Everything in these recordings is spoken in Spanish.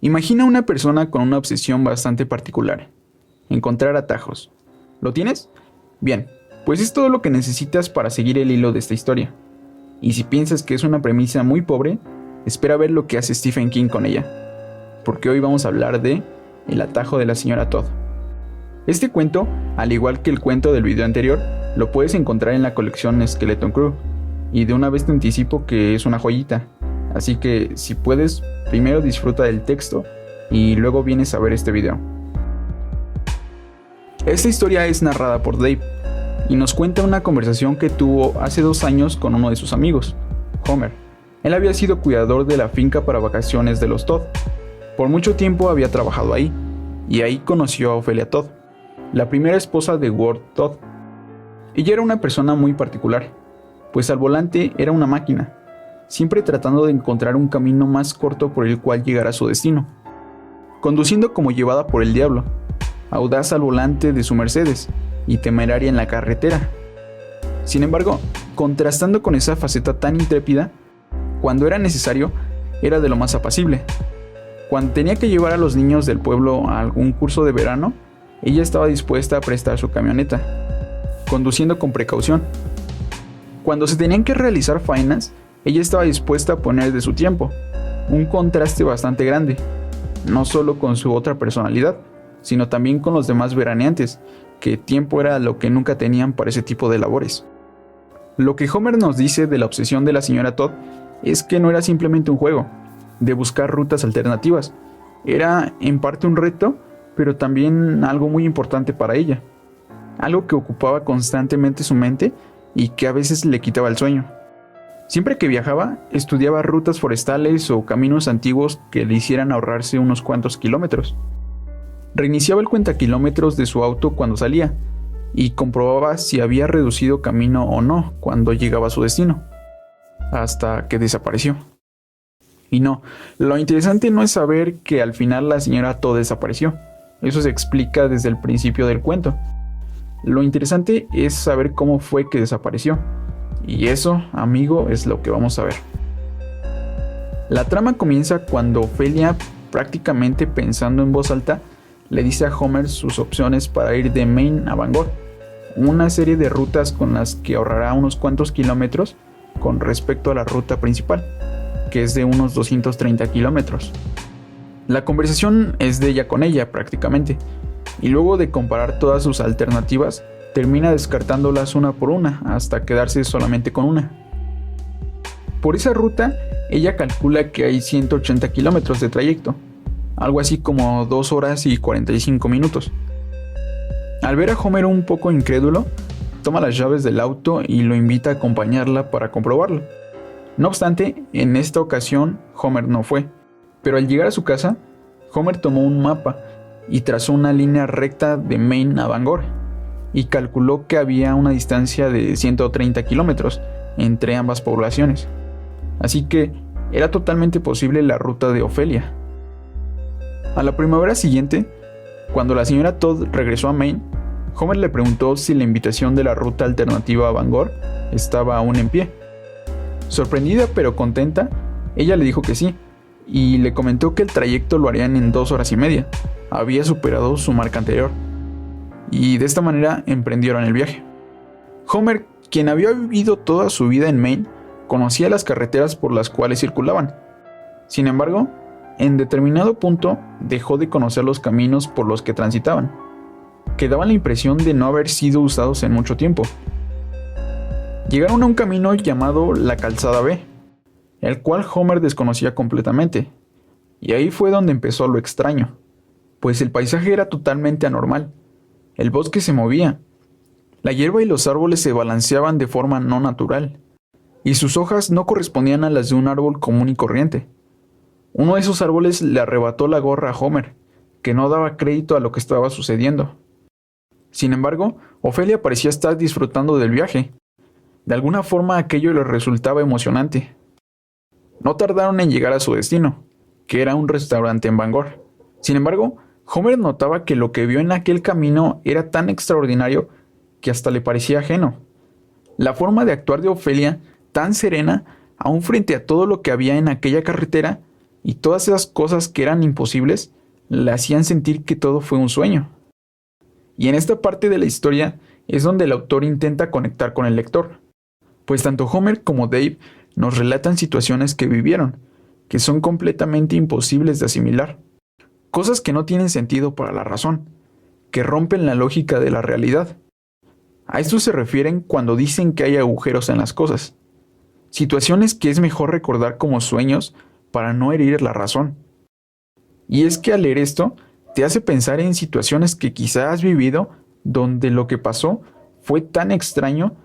Imagina una persona con una obsesión bastante particular: encontrar atajos. ¿Lo tienes? Bien, pues es todo lo que necesitas para seguir el hilo de esta historia. Y si piensas que es una premisa muy pobre, espera ver lo que hace Stephen King con ella, porque hoy vamos a hablar de El atajo de la señora Todd. Este cuento, al igual que el cuento del video anterior, lo puedes encontrar en la colección Skeleton Crew, y de una vez te anticipo que es una joyita, así que si puedes, primero disfruta del texto y luego vienes a ver este video. Esta historia es narrada por Dave y nos cuenta una conversación que tuvo hace 2 años con uno de sus amigos, Homer. Él había sido cuidador de la finca para vacaciones de los Todd. Por mucho tiempo había trabajado ahí, y ahí conoció a Ophelia Todd, la primera esposa de Ward Todd. Ella era una persona muy particular, pues al volante era una máquina, siempre tratando de encontrar un camino más corto por el cual llegar a su destino, conduciendo como llevada por el diablo, audaz al volante de su Mercedes y temeraria en la carretera. Sin embargo, contrastando con esa faceta tan intrépida, cuando era necesario, era de lo más apacible. Cuando tenía que llevar a los niños del pueblo a algún curso de verano, ella estaba dispuesta a prestar su camioneta, conduciendo con precaución. Cuando se tenían que realizar faenas, ella estaba dispuesta a poner de su tiempo, un contraste bastante grande, no solo con su otra personalidad, sino también con los demás veraneantes, que tiempo era lo que nunca tenían para ese tipo de labores. Lo que Homer nos dice de la obsesión de la señora Todd es que no era simplemente un juego de buscar rutas alternativas, era en parte un reto, pero también algo muy importante para ella, algo que ocupaba constantemente su mente y que a veces le quitaba el sueño. Siempre que viajaba, estudiaba rutas forestales o caminos antiguos que le hicieran ahorrarse unos cuantos kilómetros. Reiniciaba el cuentakilómetros de su auto cuando salía y comprobaba si había reducido camino o no cuando llegaba a su destino, hasta que desapareció. Y no, lo interesante no es saber que al final la señora Todd desapareció. Eso se explica desde el principio del cuento. Lo interesante es saber cómo fue que desapareció. Y eso, amigo, es lo que vamos a ver. La trama comienza cuando Ophelia, prácticamente pensando en voz alta, le dice a Homer sus opciones para ir de Maine a Bangor, una serie de rutas con las que ahorrará unos cuantos kilómetros con respecto a la ruta principal, que es de unos 230 kilómetros. La conversación es de ella con ella prácticamente, y luego de comparar todas sus alternativas, termina descartándolas una por una hasta quedarse solamente con una. Por esa ruta, ella calcula que hay 180 kilómetros de trayecto, algo así como 2 horas y 45 minutos. Al ver a Homer un poco incrédulo, toma las llaves del auto y lo invita a acompañarla para comprobarlo. No obstante, en esta ocasión Homer no fue, pero al llegar a su casa, Homer tomó un mapa y trazó una línea recta de Maine a Bangor, y calculó que había una distancia de 130 kilómetros entre ambas poblaciones. Así que era totalmente posible la ruta de Ophelia. A la primavera siguiente, cuando la señora Todd regresó a Maine, Homer le preguntó si la invitación de la ruta alternativa a Bangor estaba aún en pie. Sorprendida pero contenta, ella le dijo que sí, y le comentó que el trayecto lo harían en 2 horas y media. Había superado su marca anterior, y de esta manera emprendieron el viaje. Homer, quien había vivido toda su vida en Maine, conocía las carreteras por las cuales circulaban. Sin embargo, en determinado punto dejó de conocer los caminos por los que transitaban, que daban la impresión de no haber sido usados en mucho tiempo. Llegaron a un camino llamado la Calzada B, el cual Homer desconocía completamente, y ahí fue donde empezó lo extraño, pues el paisaje era totalmente anormal. El bosque se movía, la hierba y los árboles se balanceaban de forma no natural, y sus hojas no correspondían a las de un árbol común y corriente. Uno de esos árboles le arrebató la gorra a Homer, que no daba crédito a lo que estaba sucediendo. Sin embargo, Ophelia parecía estar disfrutando del viaje. De alguna forma aquello le resultaba emocionante. No tardaron en llegar a su destino, que era un restaurante en Bangor. Sin embargo, Homer notaba que lo que vio en aquel camino era tan extraordinario que hasta le parecía ajeno. La forma de actuar de Ophelia, tan serena, aún frente a todo lo que había en aquella carretera, y todas esas cosas que eran imposibles le hacían sentir que todo fue un sueño. Y en esta parte de la historia es donde el autor intenta conectar con el lector, pues tanto Homer como Dave nos relatan situaciones que vivieron, que son completamente imposibles de asimilar, cosas que no tienen sentido para la razón, que rompen la lógica de la realidad. A esto se refieren cuando dicen que hay agujeros en las cosas, situaciones que es mejor recordar como sueños para no herir la razón. Y es que al leer esto, te hace pensar en situaciones que quizás has vivido donde lo que pasó fue tan extraño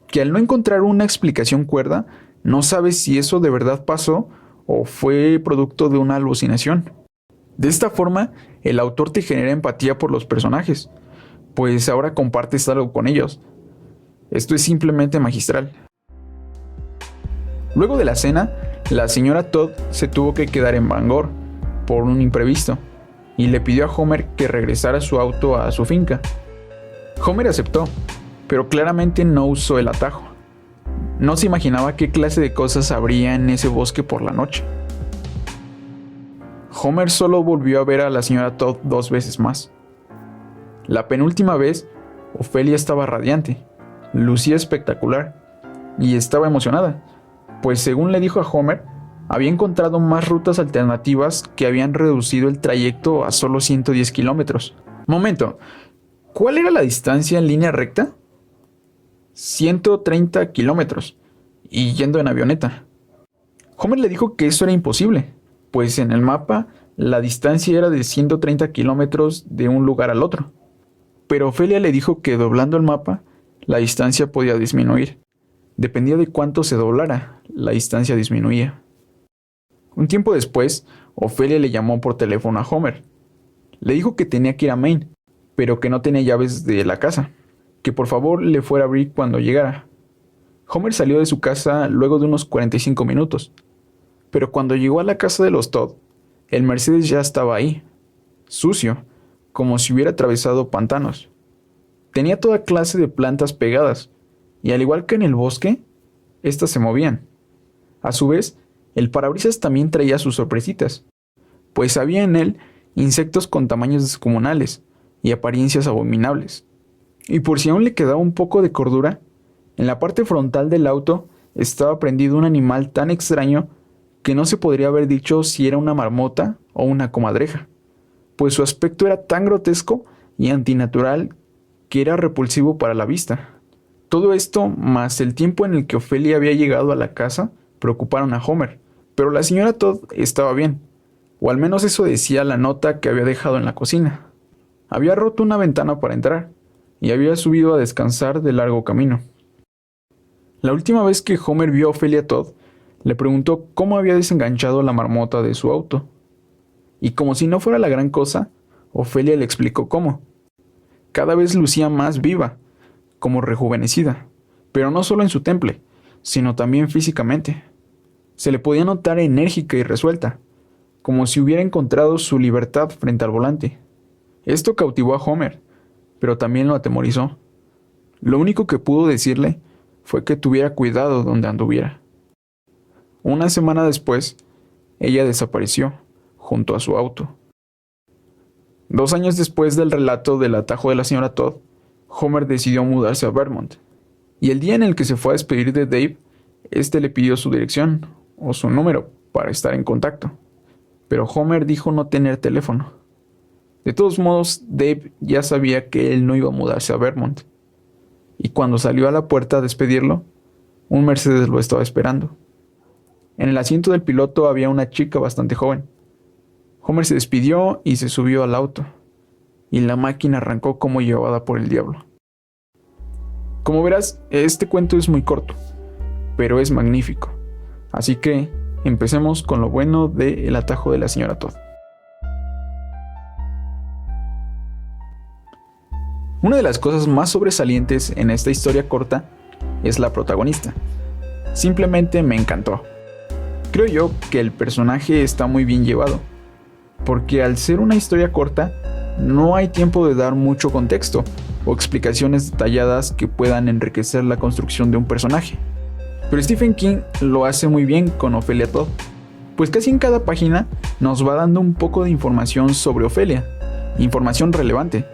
que al no encontrar una explicación cuerda, no sabes si eso de verdad pasó o fue producto de una alucinación. De esta forma, el autor te genera empatía por los personajes, pues ahora compartes algo con ellos. Esto es simplemente magistral. Luego de la cena, la señora Todd se tuvo que quedar en Bangor por un imprevisto y le pidió a Homer que regresara su auto a su finca. Homer aceptó, pero claramente no usó el atajo. No se imaginaba qué clase de cosas habría en ese bosque por la noche. Homer solo volvió a ver a la señora Todd 2 veces más. La penúltima vez, Ofelia estaba radiante, lucía espectacular y estaba emocionada, pues según le dijo a Homer, había encontrado más rutas alternativas que habían reducido el trayecto a solo 110 kilómetros. Momento, ¿cuál era la distancia en línea recta? 130 kilómetros, y yendo en avioneta. Homer le dijo que eso era imposible, pues en el mapa la distancia era de 130 kilómetros de un lugar al otro. Pero Ofelia le dijo que doblando el mapa, la distancia podía disminuir. Dependía de cuánto se doblara, la distancia disminuía. Un tiempo después, Ofelia le llamó por teléfono a Homer. Le dijo que tenía que ir a Maine, pero que no tenía llaves de la casa, que por favor le fuera a abrir cuando llegara. Homer salió de su casa luego de unos 45 minutos, pero cuando llegó a la casa de los Todd, el Mercedes ya estaba ahí, sucio, como si hubiera atravesado pantanos. Tenía toda clase de plantas pegadas, y al igual que en el bosque, estas se movían. A su vez, el parabrisas también traía sus sorpresitas, pues había en él insectos con tamaños descomunales y apariencias abominables. Y por si aún le quedaba un poco de cordura, en la parte frontal del auto estaba prendido un animal tan extraño que no se podría haber dicho si era una marmota o una comadreja, pues su aspecto era tan grotesco y antinatural que era repulsivo para la vista. Todo esto, más el tiempo en el que Ofelia había llegado a la casa, preocuparon a Homer, pero la señora Todd estaba bien, o al menos eso decía la nota que había dejado en la cocina. Había roto una ventana para entrar, y había subido a descansar de largo camino. La última vez que Homer vio a Ofelia Todd, le preguntó cómo había desenganchado la marmota de su auto. Y como si no fuera la gran cosa, Ofelia le explicó cómo. Cada vez lucía más viva, como rejuvenecida, pero no solo en su temple, sino también físicamente. Se le podía notar enérgica y resuelta, como si hubiera encontrado su libertad frente al volante. Esto cautivó a Homer, pero también lo atemorizó. Lo único que pudo decirle fue que tuviera cuidado donde anduviera. Una semana después, ella desapareció, junto a su auto. 2 años después del relato del atajo de la señora Todd, Homer decidió mudarse a Vermont, y el día en el que se fue a despedir de Dave, este le pidió su dirección o su número para estar en contacto, pero Homer dijo no tener teléfono. De todos modos, Dave ya sabía que él no iba a mudarse a Vermont, y cuando salió a la puerta a despedirlo, un Mercedes lo estaba esperando. En el asiento del piloto había una chica bastante joven. Homer se despidió y se subió al auto, y la máquina arrancó como llevada por el diablo. Como verás, este cuento es muy corto, pero es magnífico. Así que empecemos con lo bueno de El atajo de la señora Todd. Una de las cosas más sobresalientes en esta historia corta es la protagonista. Simplemente me encantó. Creo yo que el personaje está muy bien llevado, porque al ser una historia corta, no hay tiempo de dar mucho contexto o explicaciones detalladas que puedan enriquecer la construcción de un personaje. Pero Stephen King lo hace muy bien con Ofelia Todd. pues casi en cada página nos va dando un poco de información sobre Ofelia, información relevante,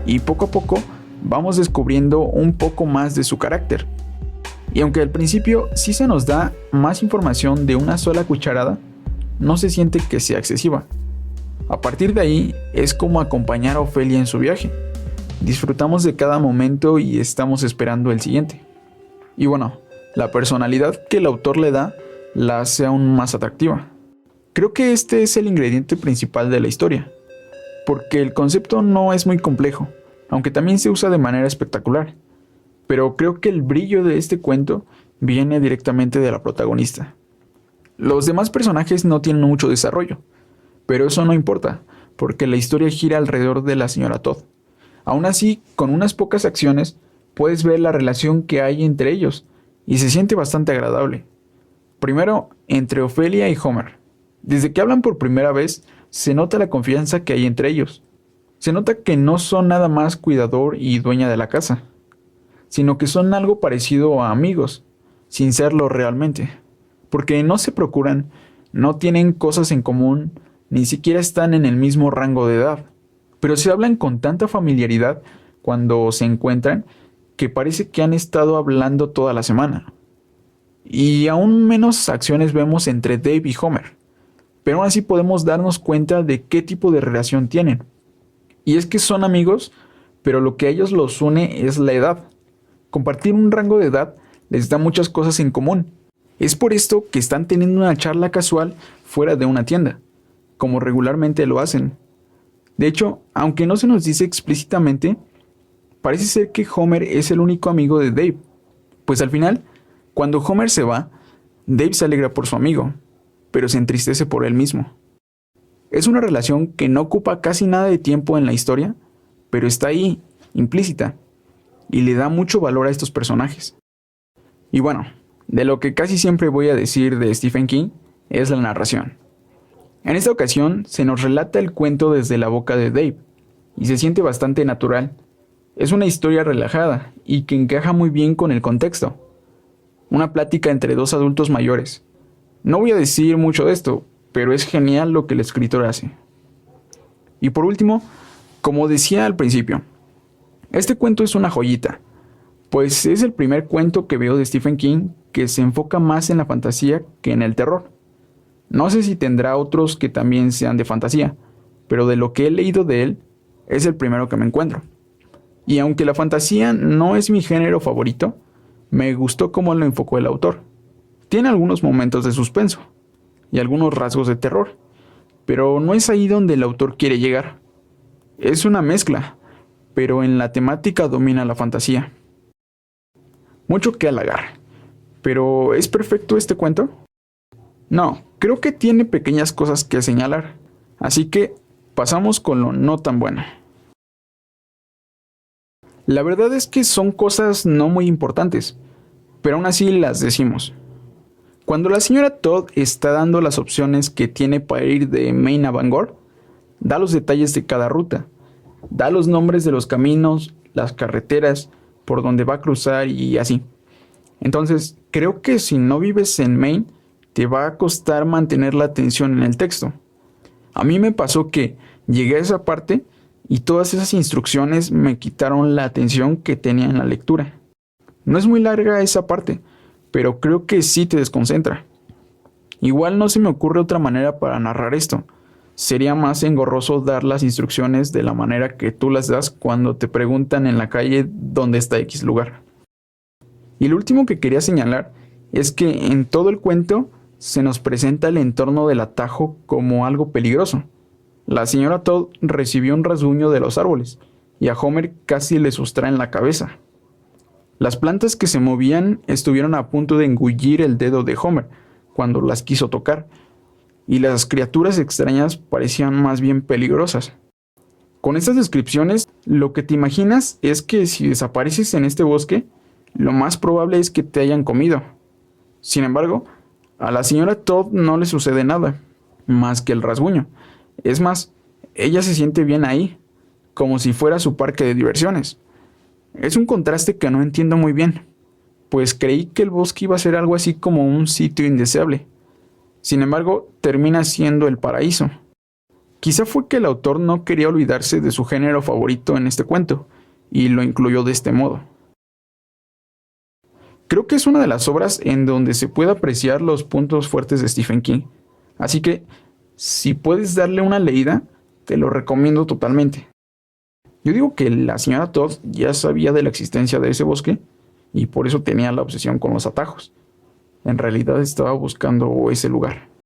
y poco a poco vamos descubriendo un poco más de su carácter. Y aunque al principio sí se nos da más información de una sola cucharada, no se siente que sea excesiva. A partir de ahí es como acompañar a Ofelia en su viaje. Disfrutamos de cada momento y estamos esperando el siguiente. Y bueno, la personalidad que el autor le da la hace aún más atractiva. Creo que este es el ingrediente principal de la historia, porque el concepto no es muy complejo, aunque también se usa de manera espectacular. Pero creo que el brillo de este cuento viene directamente de la protagonista. Los demás personajes no tienen mucho desarrollo, pero eso no importa, porque la historia gira alrededor de la señora Todd. Aún así, con unas pocas acciones, puedes ver la relación que hay entre ellos, y se siente bastante agradable. Primero, entre Ofelia y Homer. Desde que hablan por primera vez, se nota la confianza que hay entre ellos. Se nota que no son nada más cuidador y dueña de la casa, sino que son algo parecido a amigos, sin serlo realmente, porque no se procuran, no tienen cosas en común, ni siquiera están en el mismo rango de edad, pero se hablan con tanta familiaridad cuando se encuentran que parece que han estado hablando toda la semana. Y aún menos acciones vemos entre Dave y Homer, pero aún así podemos darnos cuenta de qué tipo de relación tienen. Y es que son amigos, pero lo que a ellos los une es la edad. Compartir un rango de edad les da muchas cosas en común. Es por esto que están teniendo una charla casual fuera de una tienda, como regularmente lo hacen. De hecho, aunque no se nos dice explícitamente, parece ser que Homer es el único amigo de Dave, pues al final, cuando Homer se va, Dave se alegra por su amigo, pero se entristece por él mismo. Es una relación que no ocupa casi nada de tiempo en la historia, pero está ahí, implícita, y le da mucho valor a estos personajes. Y bueno, de lo que casi siempre voy a decir de Stephen King es la narración. En esta ocasión se nos relata el cuento desde la boca de Dave, y se siente bastante natural. Es una historia relajada y que encaja muy bien con el contexto. Una plática entre dos adultos mayores. No voy a decir mucho de esto, pero es genial lo que el escritor hace. Y por último, como decía al principio, este cuento es una joyita, pues es el primer cuento que veo de Stephen King que se enfoca más en la fantasía que en el terror. No sé si tendrá otros que también sean de fantasía, pero de lo que he leído de él, es el primero que me encuentro. Y aunque la fantasía no es mi género favorito, me gustó cómo lo enfocó el autor. Tiene algunos momentos de suspenso y algunos rasgos de terror, pero no es ahí donde el autor quiere llegar. Es una mezcla, pero en la temática domina la fantasía. Mucho que halagar, pero ¿es perfecto este cuento? No, creo que tiene pequeñas cosas que señalar, así que pasamos con lo no tan bueno. La verdad es que son cosas no muy importantes, pero aún así las decimos. Cuando la señora Todd está dando las opciones que tiene para ir de Maine a Bangor, da los detalles de cada ruta, da los nombres de los caminos, las carreteras, por donde va a cruzar y así. Entonces, creo que si no vives en Maine, te va a costar mantener la atención en el texto. A mí me pasó que llegué a esa parte y todas esas instrucciones me quitaron la atención que tenía en la lectura. No es muy larga esa parte, pero creo que sí te desconcentra. Igual no se me ocurre otra manera para narrar esto. Sería más engorroso dar las instrucciones de la manera que tú las das cuando te preguntan en la calle dónde está X lugar. Y lo último que quería señalar es que en todo el cuento se nos presenta el entorno del atajo como algo peligroso. La señora Todd recibió un rasguño de los árboles y a Homer casi le sustraen la cabeza. Las plantas que se movían estuvieron a punto de engullir el dedo de Homer cuando las quiso tocar, y las criaturas extrañas parecían más bien peligrosas. Con estas descripciones, lo que te imaginas es que si desapareces en este bosque, lo más probable es que te hayan comido. Sin embargo, a la señora Todd no le sucede nada, más que el rasguño. Es más, ella se siente bien ahí, como si fuera su parque de diversiones. Es un contraste que no entiendo muy bien, pues creí que el bosque iba a ser algo así como un sitio indeseable. Sin embargo, termina siendo el paraíso. Quizá fue que el autor no quería olvidarse de su género favorito en este cuento, y lo incluyó de este modo. Creo que es una de las obras en donde se puede apreciar los puntos fuertes de Stephen King, así que, si puedes darle una leída, te lo recomiendo totalmente. Yo digo que la señora Todd ya sabía de la existencia de ese bosque, y por eso tenía la obsesión con los atajos. En realidad estaba buscando ese lugar.